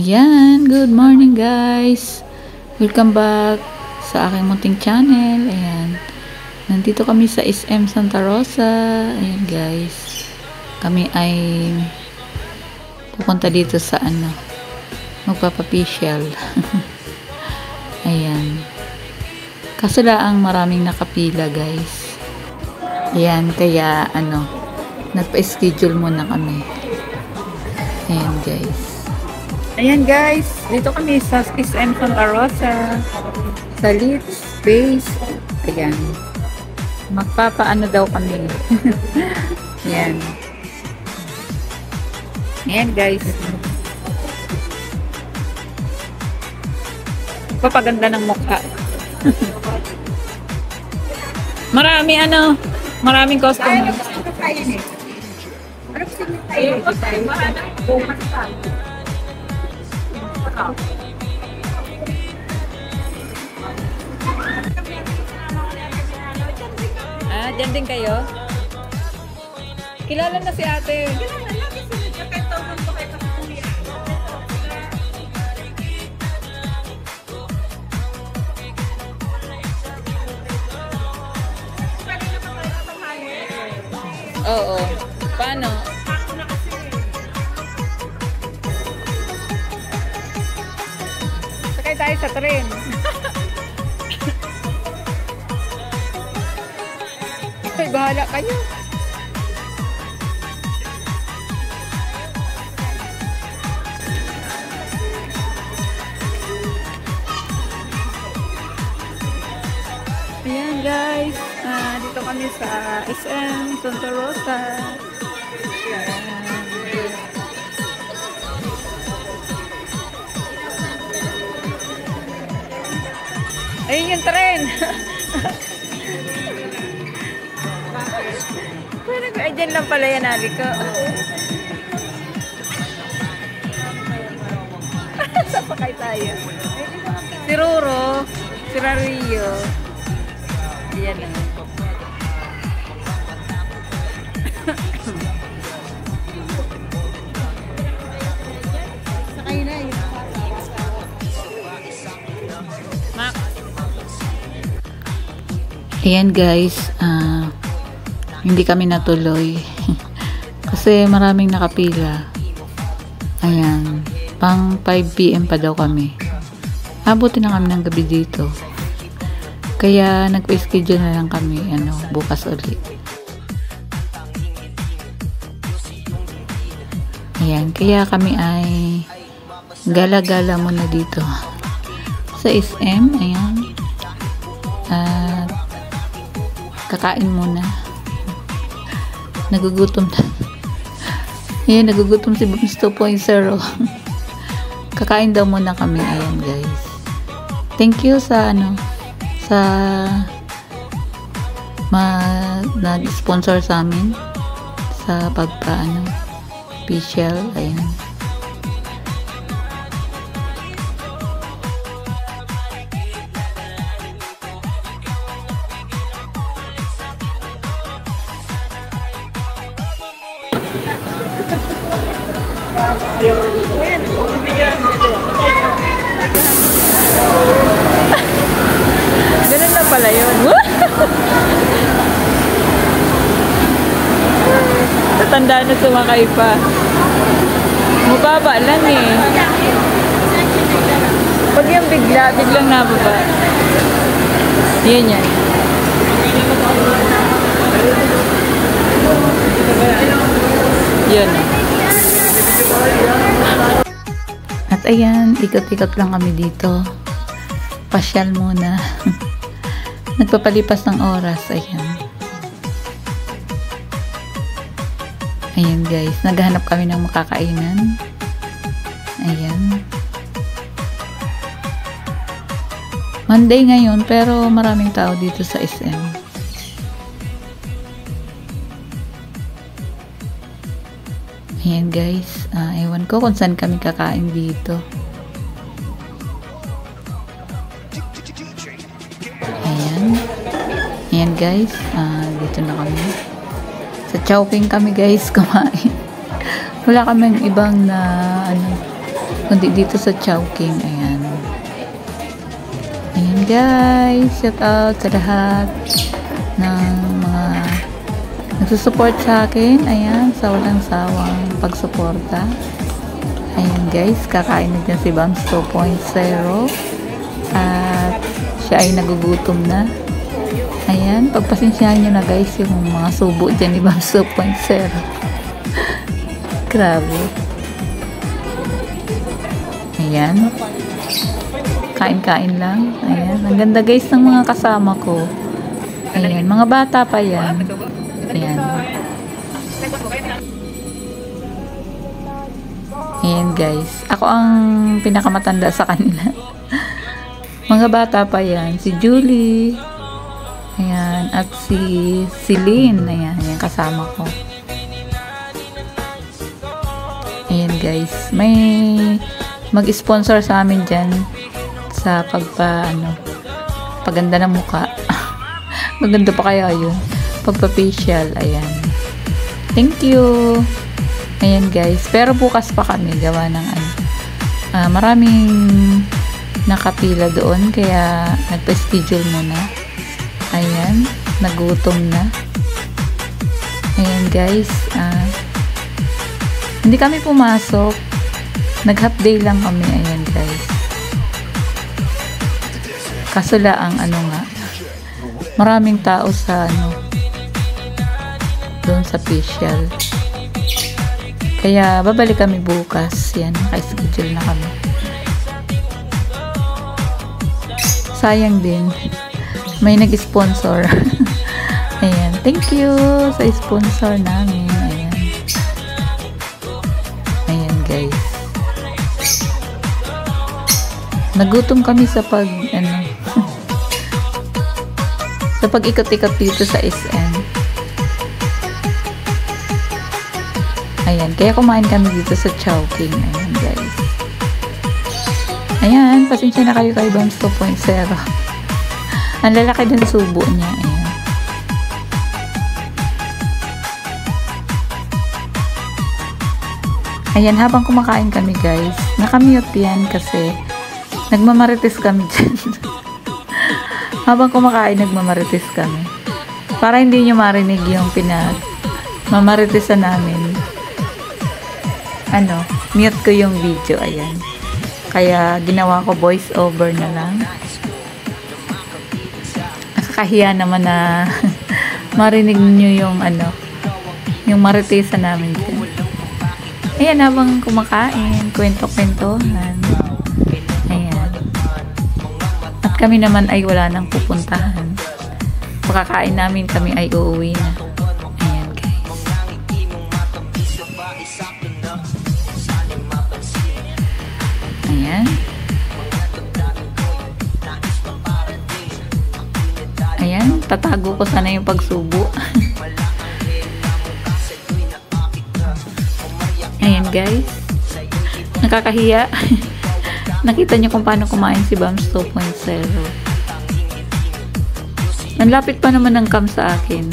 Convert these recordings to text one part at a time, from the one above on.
Ayan, good morning guys. Welcome back sa aking munting channel. Ayan. Nandito kami sa SM Santa Rosa. Ayan guys. Kami ay pupunta dito sa magpapapisyal. Ayan. Kaso lang maraming nakapila guys. Ayan, kaya nagpa-schedule muna kami. Ayan guys. Ayan guys, dito kami sa SM Santa Rosa sa Leeds Base. Ayan. Magpapaano daw kami. Ayan. Ayan guys. Papaganda ng mukha. Maraming customer. Ano gusto nyo tayo? Dyan din kayo? Kilala na si ate. Oo. Paano? Sakay tayo sa tren. Ay, bahala kayo. Ayan guys. Dito kami sa SM Santa Rosa. Ayun yung tren. Ay, dyan lang pala yan, ali ko. Sapakay tayo. Si Roro, si Rario. Ayan lang. Sakay na yun. Mac. Ayan guys, hindi kami natuloy kasi maraming nakapila. Ayan, pang 5 PM pa daw kami. Abutin na kami ng gabi dito, kaya nagpa-schedule na lang kami bukas ulit. Ayan, kaya kami ay gala-gala muna dito sa SM. Ayan, at kakain muna. Nagugutom na. Ayan, nagugutom si Bums 2.0. Kakain daw muna kami. Ayan guys. Thank you sa nag-sponsor sa amin sa official. Ayan. Ganun na pala yun. Tatanda na sumakay pa. Mababa lang eh. Pag yung biglang nababa. Yan yan. Yun. At ayan, ikot-ikot lang kami dito. Pasyal muna. Nagpapalipas ng oras. Ayan. Ayan guys, naghahanap kami ng makakainan. Ayan. Monday ngayon, pero maraming tao dito sa SM. Ayan guys, ewan ko kung saan kami kakain dito. Ayan. Ayan guys, dito na kami. Sa Chowking kami guys kumain. Wala kaming ibang na kundi dito sa Chowking. Ayan. Ayan guys, shout out sa lahat ng mga nagsusupport sa akin. Ayan, sa walang sawang pagsuporta. Ayan guys, kakain na dyan si Bams 2.0 at siya ay nagugutom na. Ayan, pagpasensyahan nyo na guys yung mga subo dyan ni Bams 2.0. Grabe. Ayan. Kain-kain lang. Ayan. Ang ganda guys ng mga kasama ko. Ayan. Mga bata pa yan. Ayan. Ayan guys. Ako ang pinakamatanda sa kanila. Mga bata pa yan. Si Julie. Ayan. At si Celine. Ayan. Ayan kasama ko. Ayan guys. May mag-sponsor sa amin dyan sa paganda ng muka. Maganda pa kaya yun. Pagpa-facial. Ayan. Thank you. Ayan guys. Pero bukas pa kami gawa ng maraming nakapila doon kaya nagpa-schedule muna. Ayan. Nagutom na. Ayan guys. Hindi kami pumasok. Nag-half day lang kami. Ayan guys. Kaso laang maraming tao sa doon sa facial. Kaya babalik kami bukas. Yan, naka-schedule na kami. Sayang din. May nag-sponsor. Ayan, thank you sa sponsor namin. Ayan. Ayan guys. Nagutom kami sa sa pag-ikot-ikot dito sa SM. Ayan, kaya kumain kami dito sa Chowking. Ayan guys. Ayan, pasensya na kayo kay Bams 2.0. Ang lalaki din subo niya. Ayan. Ayan, habang kumakain kami guys, nakamute yan kasi nagmamarites kami dyan. Habang kumakain, nagmamarites kami. Para hindi nyo marinig yung mamarites namin. Mute ko yung video. Ayan. Kaya, ginawa ko voice over na lang. Nakakahiya naman na marinig nyo yung yung maritesa namin dyan. Ayan, habang kumakain, kwento-kwentohan. Kami naman ay wala nang pupuntahan. Pagkakain namin kami ay uuwi na. Ayan guys. Ayan. Ayan. Tatago ko sana yung pagsubo. Ayan guys. Nakakahiya. Nakita niyo kung paano kumain si Bams 2.0. Ang lapit pa naman ng cam sa akin.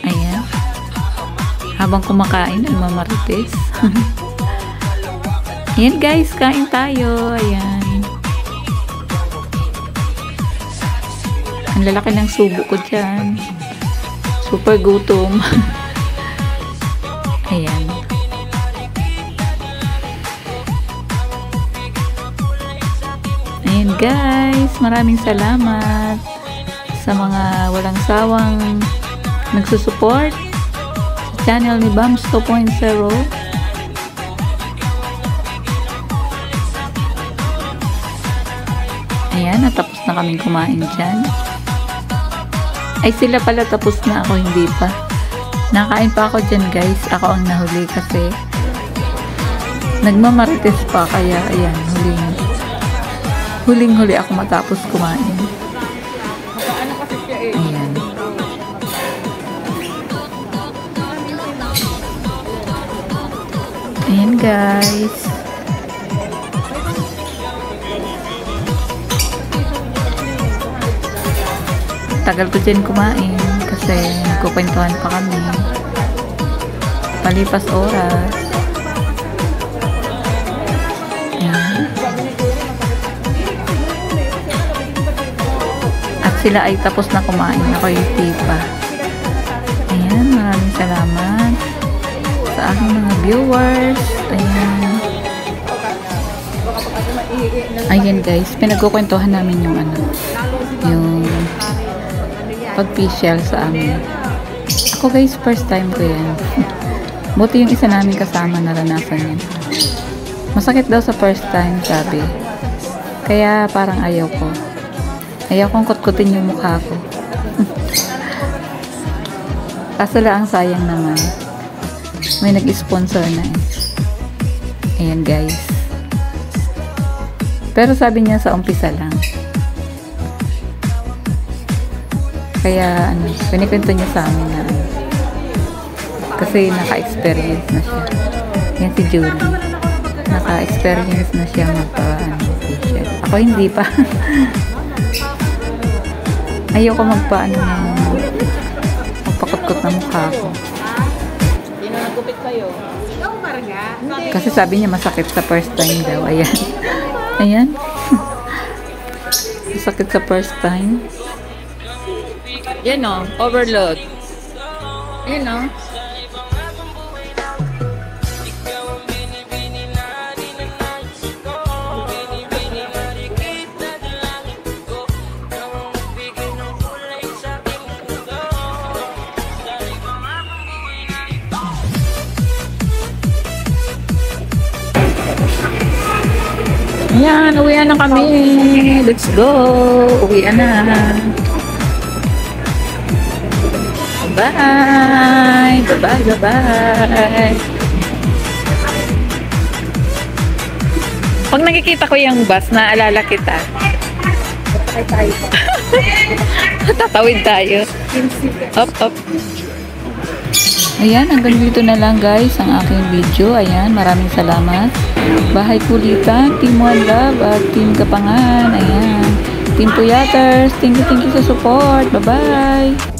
Ayan. Habang kumakain, nagmamarites. Ayan guys, kain tayo. Ayan. Ang lalaki ng subo ko dyan. Super gutom. Ayan. Ayan guys, maraming salamat sa mga walang sawang nagsusupport sa channel ni Bams 2.0. Ayan, natapos na kaming kumain dyan. Ay, sila pala tapos na, ako hindi pa. Nakain pa ako dyan guys. Ako ang nahuli kasi nagmamarites pa, kaya ayan, huling-huli ako matapos kumain. Ayan. Ayan guys. Tagal ko dyan kumain kasi nagkukwentuhan pa kami. Palipas oras. Ayan. At sila ay tapos na kumain. Ako yung tipa. Ayan, maraming salamat sa aking mga viewers. Ayan. Ayan guys, pinagkukwentuhan namin yung yung pag-facial sa amin. Ako guys, first time ko yan. Buti yung isa namin kasama naranasan yan. Masakit daw sa first time, sabi. Kaya parang ayaw ko. Ayaw kong kutkutin yung mukha ko. Kaso lang, sayang naman. May nag-sponsor na eh. Ayan guys. Pero sabi niya sa umpisa lang. Kaya pinikwento niya sa amin na kasi naka-experience na siya. Yan si Julie. Naka-experience na siya magpa-facial. Ako hindi pa. Ayoko magpakutkot ng mukha ko. Sino nagupit kayo? Ikaw, Marga? Kasi sabi niya masakit sa first time daw. Ayan. Ayan. Masakit sa first time. Yan o, overload. Yan o. Ayan, uwian na kami. Let's go. Uwian na. Bye. Bye-bye. Bye-bye. Pag nakikita ko yung bus, naalala kita. Tatawid tayo. Up, up. Ayan, hanggang dito na lang guys ang aking video. Ayan, maraming salamat. Bahay Kulitan, Team One Love at Team Kapangan. Ayan, Team Puyaters. Thank you sa support. Bye-bye.